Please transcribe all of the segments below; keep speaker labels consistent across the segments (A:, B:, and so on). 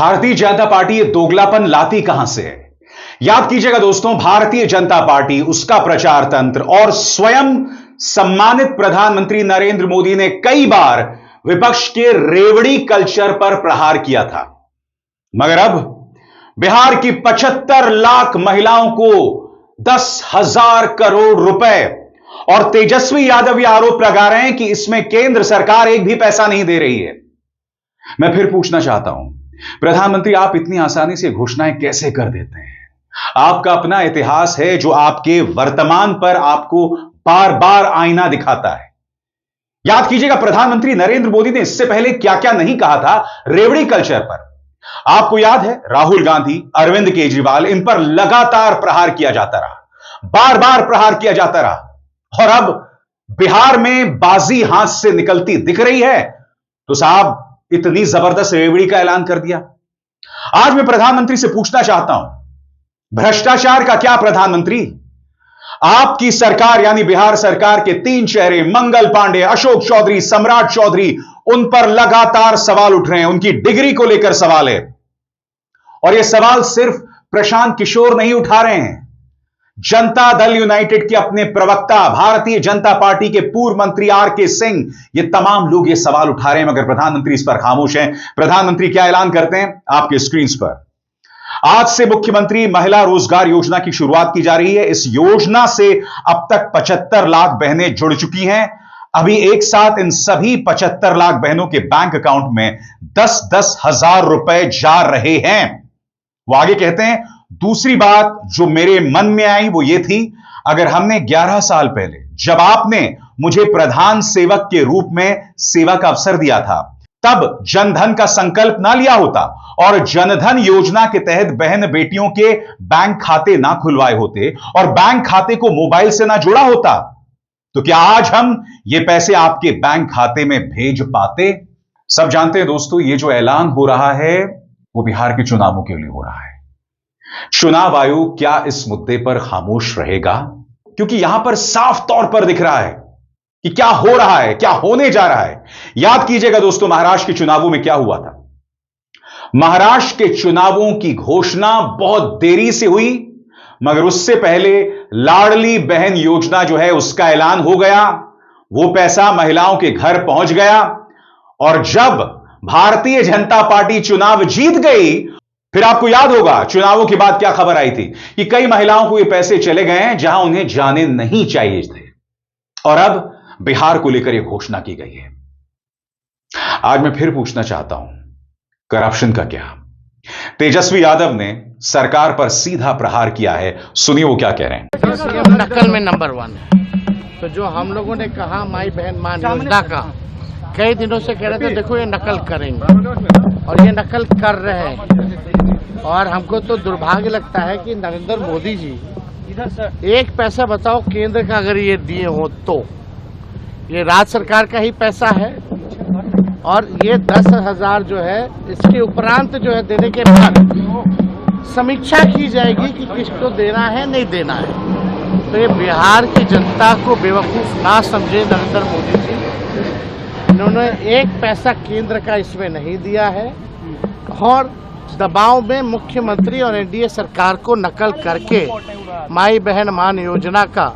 A: Bharatiya Janata party ये दोगलापन लाती कहां से है? याद कीजिएगा दोस्तों, भारतीय जनता पार्टी, उसका प्रचार तंत्र और स्वयं सम्मानित प्रधानमंत्री नरेंद्र मोदी ने कई बार विपक्ष के रेवड़ी कल्चर पर प्रहार किया था। मगर अब बिहार की 75 लाख महिलाओं को 10,000 करोड़ रुपए और तेजस्वी यादव ये आरोप लगा रहे हैं कि इसमें केंद्र सरकार एक भी पैसा नहीं दे रही है। मैं फिर पूछना चाहता हूं, प्रधानमंत्री, आप इतनी आसानी से घोषणाएं कैसे कर देते हैं? आपका अपना इतिहास है जो आपके वर्तमान पर आपको बार बार आईना दिखाता है। याद कीजिएगा, प्रधानमंत्री नरेंद्र मोदी ने इससे पहले क्या क्या नहीं कहा था रेवड़ी कल्चर पर। आपको याद है, राहुल गांधी, अरविंद केजरीवाल, इन पर लगातार प्रहार किया जाता रहा, बार बार प्रहार किया जाता रहा। और अब बिहार में बाजी हाथ से निकलती दिख रही है तो साहब इतनी जबरदस्त रेवड़ी का ऐलान कर दिया। आज मैं प्रधानमंत्री से पूछना चाहता हूं, भ्रष्टाचार का क्या प्रधानमंत्री? आपकी सरकार यानी बिहार सरकार के 3 चेहरे, मंगल पांडे, अशोक चौधरी, सम्राट चौधरी, उन पर लगातार सवाल उठ रहे हैं। उनकी डिग्री को लेकर सवाल है। और यह सवाल सिर्फ प्रशांत किशोर नहीं उठा रहे हैं, जनता दल यूनाइटेड के अपने प्रवक्ता, भारतीय जनता पार्टी के पूर्व मंत्री आर.के. सिंह, ये तमाम लोग ये सवाल उठा रहे हैं, मगर प्रधानमंत्री इस पर खामोश हैं। प्रधानमंत्री क्या ऐलान करते हैं? आपके स्क्रीन पर आज से मुख्यमंत्री महिला रोजगार योजना की शुरुआत की जा रही है। इस योजना से अब तक 75 लाख बहनें जुड़ चुकी हैं। अभी एक साथ इन सभी 75 लाख बहनों के बैंक अकाउंट में 10-10 हजार रुपए जा रहे हैं। वो आगे कहते हैं, दूसरी बात जो मेरे मन में आई वो ये थी, अगर हमने 11 साल पहले, जब आपने मुझे प्रधान सेवक के रूप में सेवा का अवसर दिया था, तब जनधन का संकल्प ना लिया होता और जनधन योजना के तहत बहन बेटियों के बैंक खाते ना खुलवाए होते और बैंक खाते को मोबाइल से ना जुड़ा होता, तो क्या आज हम ये पैसे आपके बैंक खाते में भेज पाते? सब जानते हैं दोस्तों, ये जो ऐलान हो रहा है वो बिहार के चुनावों के लिए हो रहा है। चुनाव आयोग क्या इस मुद्दे पर खामोश रहेगा? क्योंकि यहां पर साफ तौर पर दिख रहा है कि क्या हो रहा है, क्या होने जा रहा है। याद कीजिएगा दोस्तों, महाराष्ट्र के चुनावों में क्या हुआ था। महाराष्ट्र के चुनावों की घोषणा बहुत देरी से हुई, मगर उससे पहले लाडली बहन योजना जो है उसका ऐलान हो गया। वो पैसा महिलाओं के घर पहुंच गया और जब भारतीय जनता पार्टी चुनाव जीत गई, फिर आपको याद होगा चुनावों के बाद क्या खबर आई थी कि कई महिलाओं को ये पैसे चले गए हैं जहां उन्हें जाने नहीं चाहिए थे। और अब बिहार को लेकर यह घोषणा की गई है। आज मैं फिर पूछना चाहता हूं, करप्शन का क्या? तेजस्वी यादव ने सरकार पर सीधा प्रहार किया है। सुनिए वो क्या कह रहे हैं।
B: नकल में नंबर 1 है। तो जो हम लोगों ने कहा माई बहन मान योजना का, कई दिनों से कह रहे थे देखो ये नकल करेंगे और ये नकल कर रहे हैं। और हमको तो दुर्भाग्य लगता है कि नरेंद्र मोदी जी एक पैसा बताओ केंद्र का अगर ये दिए हो तो ये राज्य सरकार का ही पैसा है। और ये 10,000 जो है इसके उपरांत जो है देने के बाद समीक्षा की जाएगी कि किसको देना है, नहीं देना है। तो ये बिहार की जनता को बेवकूफ ना समझे नरेंद्र मोदी जी, इन्होंने एक पैसा केंद्र का इसमें नहीं दिया है और दबाव में मुख्यमंत्री और एनडीए सरकार को नकल करके माई बहन मान योजना का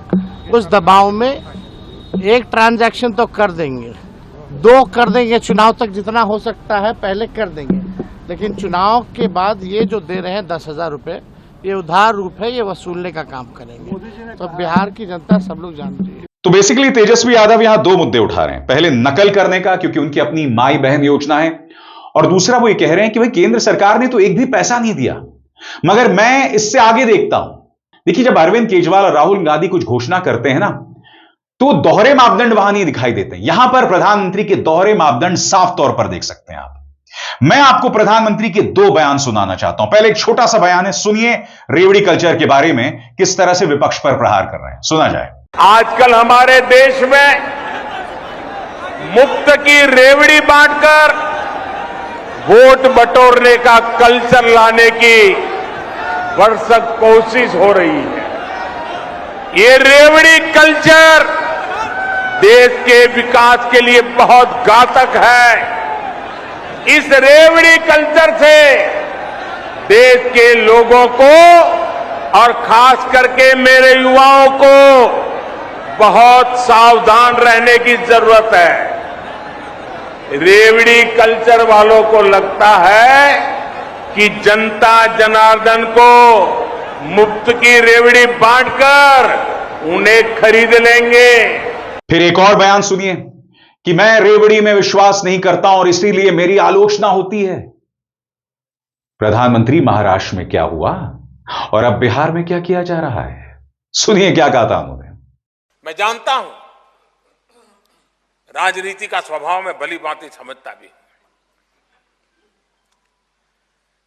B: उस दबाव में एक ट्रांजैक्शन तो कर देंगे, 2 कर देंगे, चुनाव तक जितना हो सकता है पहले कर देंगे, लेकिन चुनाव के बाद ये जो दे रहे हैं 10,000 रुपये, ये उधार रूप है, ये वसूलने का काम करेंगे। तो बिहार की जनता सब लोग जानती है।
A: तो बेसिकली तेजस्वी यादव यहां 2 मुद्दे उठा रहे हैं। पहले नकल करने का, क्योंकि उनकी अपनी माई बहन योजना है, और दूसरा वो ये कह रहे हैं कि भाई केंद्र सरकार ने तो एक भी पैसा नहीं दिया। मगर मैं इससे आगे देखता हूं। देखिए, जब अरविंद केजरीवाल और राहुल गांधी कुछ घोषणा करते हैं ना, तो दोहरे मापदंड वहां नहीं दिखाई देते। यहां पर प्रधानमंत्री के दोहरे मापदंड साफ तौर पर देख सकते हैं आप। मैं आपको प्रधानमंत्री के 2 बयान सुनाना चाहता हूं। पहले एक छोटा सा बयान है, सुनिए रेवड़ी कल्चर के बारे में किस तरह से विपक्ष पर प्रहार कर रहे हैं। सुना जाए।
C: आजकल हमारे देश में मुफ्त की रेवड़ी बांटकर वोट बटोरने का कल्चर लाने की भरसक कोशिश हो रही है। ये रेवड़ी कल्चर देश के विकास के लिए बहुत घातक है। इस रेवड़ी कल्चर से देश के लोगों को और खास करके मेरे युवाओं को बहुत सावधान रहने की जरूरत है। रेवड़ी कल्चर वालों को लगता है कि जनता जनार्दन को मुफ्त की रेवड़ी बांटकर उन्हें खरीद लेंगे।
A: फिर एक और बयान सुनिए कि मैं रेवड़ी में विश्वास नहीं करता और इसीलिए मेरी आलोचना होती है। प्रधानमंत्री महाराष्ट्र में क्या हुआ और अब बिहार में क्या किया जा रहा है, सुनिए क्या कहा था उन्होंने।
C: मैं जानता हूं, राजनीति का स्वभाव में भली भांति समझता भी हूं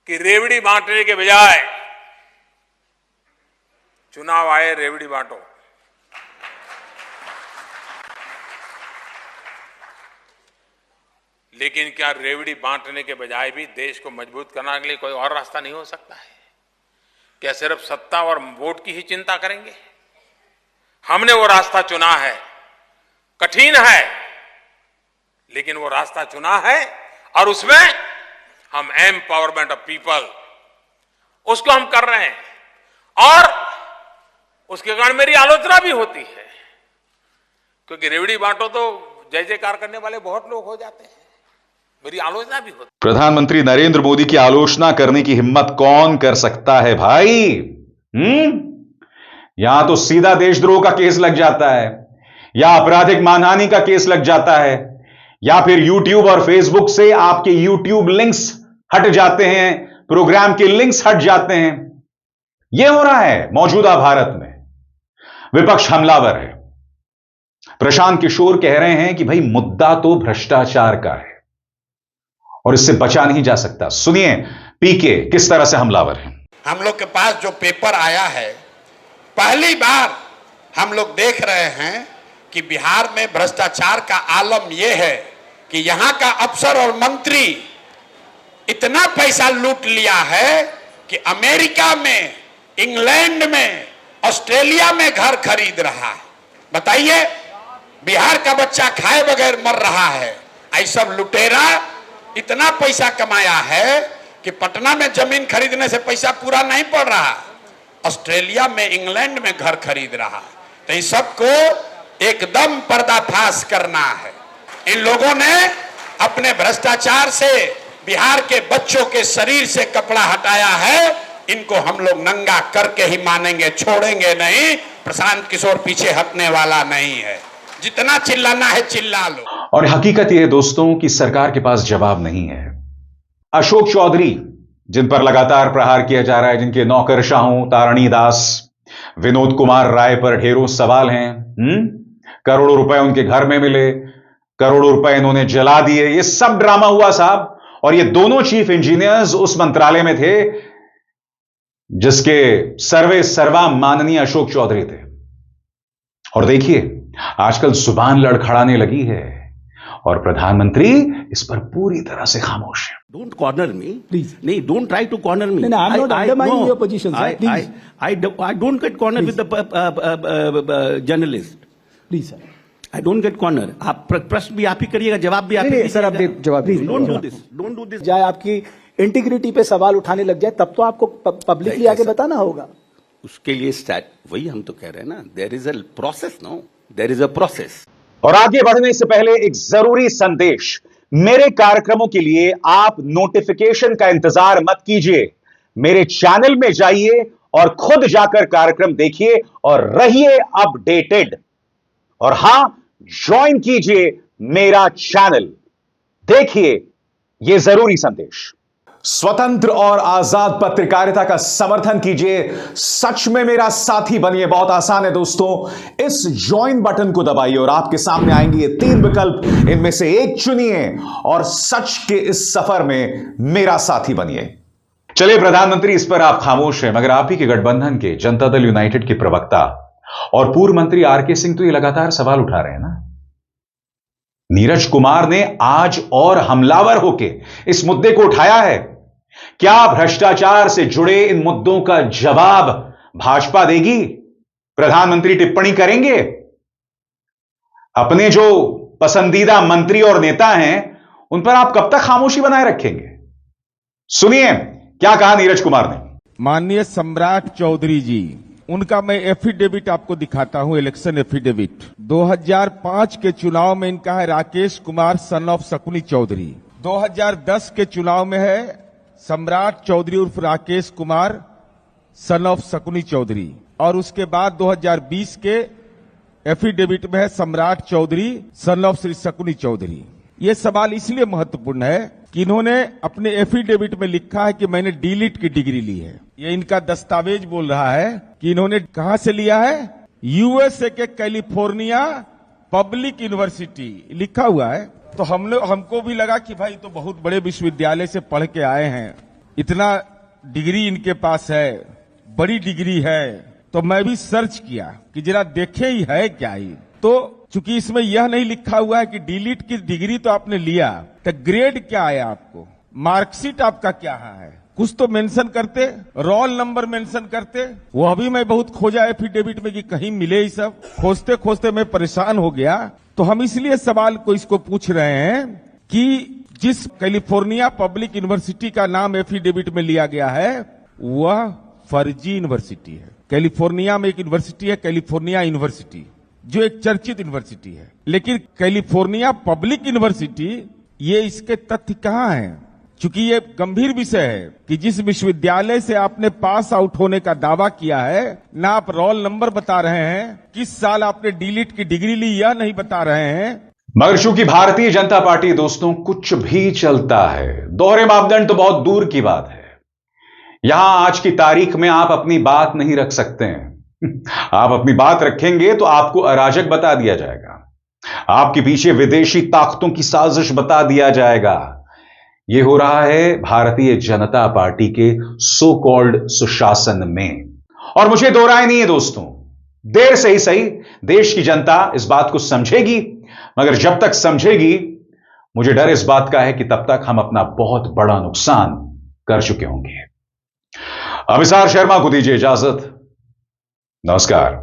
C: कि रेवड़ी बांटने के बजाय चुनाव आए रेवड़ी बांटो। लेकिन क्या रेवड़ी बांटने के बजाय भी देश को मजबूत करने के लिए कोई और रास्ता नहीं हो सकता है? क्या सिर्फ सत्ता और वोट की ही चिंता करेंगे? हमने वो रास्ता चुना है, कठिन है, लेकिन वो रास्ता चुना है और उसमें हम एम्पावरमेंट ऑफ पीपल उसको हम कर रहे हैं और उसके कारण मेरी आलोचना भी होती है, क्योंकि रेवड़ी बांटो तो जय जयकार करने वाले बहुत लोग हो जाते हैं, मेरी आलोचना भी होती।
A: प्रधानमंत्री नरेंद्र मोदी की आलोचना करने की हिम्मत कौन कर सकता है भाई? यहां तो सीधा देशद्रोह का केस लग जाता है या आपराधिक मानहानि का केस लग जाता है या फिर यूट्यूब और फेसबुक से आपके यूट्यूब लिंक्स हट जाते हैं, प्रोग्राम के लिंक्स हट जाते हैं। यह हो रहा है मौजूदा भारत में। विपक्ष हमलावर है। प्रशांत किशोर कह रहे हैं कि भाई मुद्दा तो भ्रष्टाचार का है और इससे बचा नहीं जा सकता। सुनिए पीके किस तरह से हमलावर है।
D: हम लोग के पास जो पेपर आया है, पहली बार हम लोग देख रहे हैं कि बिहार में भ्रष्टाचार का आलम यह है कि यहां का अफसर और मंत्री इतना पैसा लूट लिया है कि अमेरिका में, इंग्लैंड में, ऑस्ट्रेलिया में घर खरीद रहा है। बताइए, बिहार का बच्चा खाए बगैर मर रहा है। ऐसा लुटेरा इतना पैसा कमाया है कि पटना में जमीन खरीदने से पैसा पूरा नहीं पड़ रहा, ऑस्ट्रेलिया में, इंग्लैंड में घर खरीद रहा। तो इस सबको एकदम पर्दाफाश करना है। इन लोगों ने अपने भ्रष्टाचार से बिहार के बच्चों के शरीर से कपड़ा हटाया है। इनको हम लोग नंगा करके ही मानेंगे, छोड़ेंगे नहीं। प्रशांत किशोर पीछे हटने वाला नहीं है। जितना चिल्लाना है चिल्ला लो।
A: और हकीकत यह है दोस्तों कि सरकार के पास जवाब नहीं है। अशोक चौधरी, जिन पर लगातार प्रहार किया जा रहा है, जिनके नौकरशाहों तारणी दास, विनोद कुमार राय पर ढेरों सवाल हैं। करोड़ों रुपए उनके घर में मिले, करोड़ों रुपए इन्होंने जला दिए, ये सब ड्रामा हुआ साहब। और ये दोनों चीफ इंजीनियर्स उस मंत्रालय में थे जिसके सर्वे सर्वा माननीय अशोक चौधरी थे। और देखिए आजकल जुबान लड़खड़ाने लगी है और प्रधानमंत्री इस पर पूरी तरह से खामोश है।
E: Don't corner me, please. No, don't try to corner me.
F: No, I'm not undermining your position, sir. Please.
E: I don't get corner with the journalist.
F: Please, sir.
E: I don't get corner. आप प्रश्न भी आप ही करिएगा, जवाब भी आप ही
F: नहीं, sir, आप जवाब दीजिए।
E: Don't do this. Don't do this.
F: जाए आपकी इंटीग्रिटी पे सवाल उठाने लग जाए तब तो आपको पब्लिकली आगे बताना होगा।
E: उसके लिए वही हम तो कह रहे हैं ना, there is a process, no? There is a process.
A: और आगे बढ़ने से पहले एक जरूरी संदेश। मेरे कार्यक्रमों के लिए आप नोटिफिकेशन का इंतजार मत कीजिए। मेरे चैनल में जाइए और खुद जाकर कार्यक्रम देखिए और रहिए अपडेटेड। और हां, ज्वाइन कीजिए मेरा चैनल। देखिए यह जरूरी संदेश। स्वतंत्र और आजाद पत्रकारिता का समर्थन कीजिए। सच में मेरा साथी बनिए। बहुत आसान है दोस्तों, इस ज्वाइन बटन को दबाइए और आपके सामने आएंगे ये 3 विकल्प। इनमें से एक चुनिए और सच के इस सफर में मेरा साथी बनिए। चलिए, प्रधानमंत्री इस पर आप खामोश हैं, मगर आप ही के गठबंधन के जनता दल यूनाइटेड के प्रवक्ता और पूर्व मंत्री आरके सिंह तो ये लगातार सवाल उठा रहे हैं ना। नीरज कुमार ने आज और हमलावर होकर इस मुद्दे को उठाया है। क्या भ्रष्टाचार से जुड़े इन मुद्दों का जवाब भाजपा देगी? प्रधानमंत्री टिप्पणी करेंगे? अपने जो पसंदीदा मंत्री और नेता हैं उन पर आप कब तक खामोशी बनाए रखेंगे? सुनिए क्या कहा नीरज कुमार ने?
G: माननीय सम्राट चौधरी जी, उनका मैं एफिडेविट आपको दिखाता हूं, इलेक्शन एफिडेविट 2005 के चुनाव में इनका है राकेश कुमार सन ऑफ शकुनी चौधरी। 2010 के चुनाव में है सम्राट चौधरी उर्फ राकेश कुमार सन ऑफ शकुनी चौधरी, और उसके बाद 2020 के एफिडेविट में है सम्राट चौधरी सन ऑफ श्री शकुनी चौधरी। ये सवाल इसलिए महत्वपूर्ण है कि इन्होंने अपने एफिडेविट में लिखा है कि मैंने डीलिट की डिग्री ली है। ये इनका दस्तावेज बोल रहा है कि इन्होंने कहां से लिया है, यूएसए के कैलिफोर्निया पब्लिक यूनिवर्सिटी लिखा हुआ है। तो हमको भी लगा कि भाई तो बहुत बड़े विश्वविद्यालय से पढ़ के आए हैं, इतना डिग्री इनके पास है, बड़ी डिग्री है। तो मैं भी सर्च किया कि जरा देखे ही है क्या ही। तो चूंकि इसमें यह नहीं लिखा हुआ है कि डीलिट की डिग्री तो आपने लिया, तो ग्रेड क्या आया आपको, मार्कशीट आपका क्या है, कुछ तो मेंशन करते, रोल नंबर मेंशन करते। वह भी मैं बहुत खोजा एफिडेविट में कि कहीं मिले ही सब, खोजते खोजते मैं परेशान हो गया। तो हम इसलिए सवाल को इसको पूछ रहे हैं कि जिस कैलिफोर्निया पब्लिक यूनिवर्सिटी का नाम एफिडेविट में लिया गया है वह फर्जी यूनिवर्सिटी है। कैलिफोर्निया में एक यूनिवर्सिटी है, कैलिफोर्निया यूनिवर्सिटी, जो एक चर्चित यूनिवर्सिटी है, लेकिन कैलिफोर्निया पब्लिक यूनिवर्सिटी, ये इसके तथ्य कहां हैं? चूंकि ये गंभीर विषय है कि जिस विश्वविद्यालय से आपने पास आउट होने का दावा किया है, ना आप रोल नंबर बता रहे हैं, किस साल आपने डीलिट की डिग्री ली यह नहीं बता रहे हैं।
A: मगर चूंकि भारतीय जनता पार्टी दोस्तों कुछ भी चलता है, दोहरे मापदंड तो बहुत दूर की बात है। यहां आज की तारीख में आप अपनी बात नहीं रख सकते हैं। आप अपनी बात रखेंगे तो आपको अराजक बता दिया जाएगा, आपके पीछे विदेशी ताकतों की साजिश बता दिया जाएगा। यह हो रहा है भारतीय जनता पार्टी के सो कॉल्ड सुशासन में, और मुझे दो राय नहीं है दोस्तों। देर से ही सही देश की जनता इस बात को समझेगी, मगर जब तक समझेगी मुझे डर इस बात का है कि तब तक हम अपना बहुत बड़ा नुकसान कर चुके होंगे। अभिसार शर्मा को दीजिए इजाजत। नमस्कार।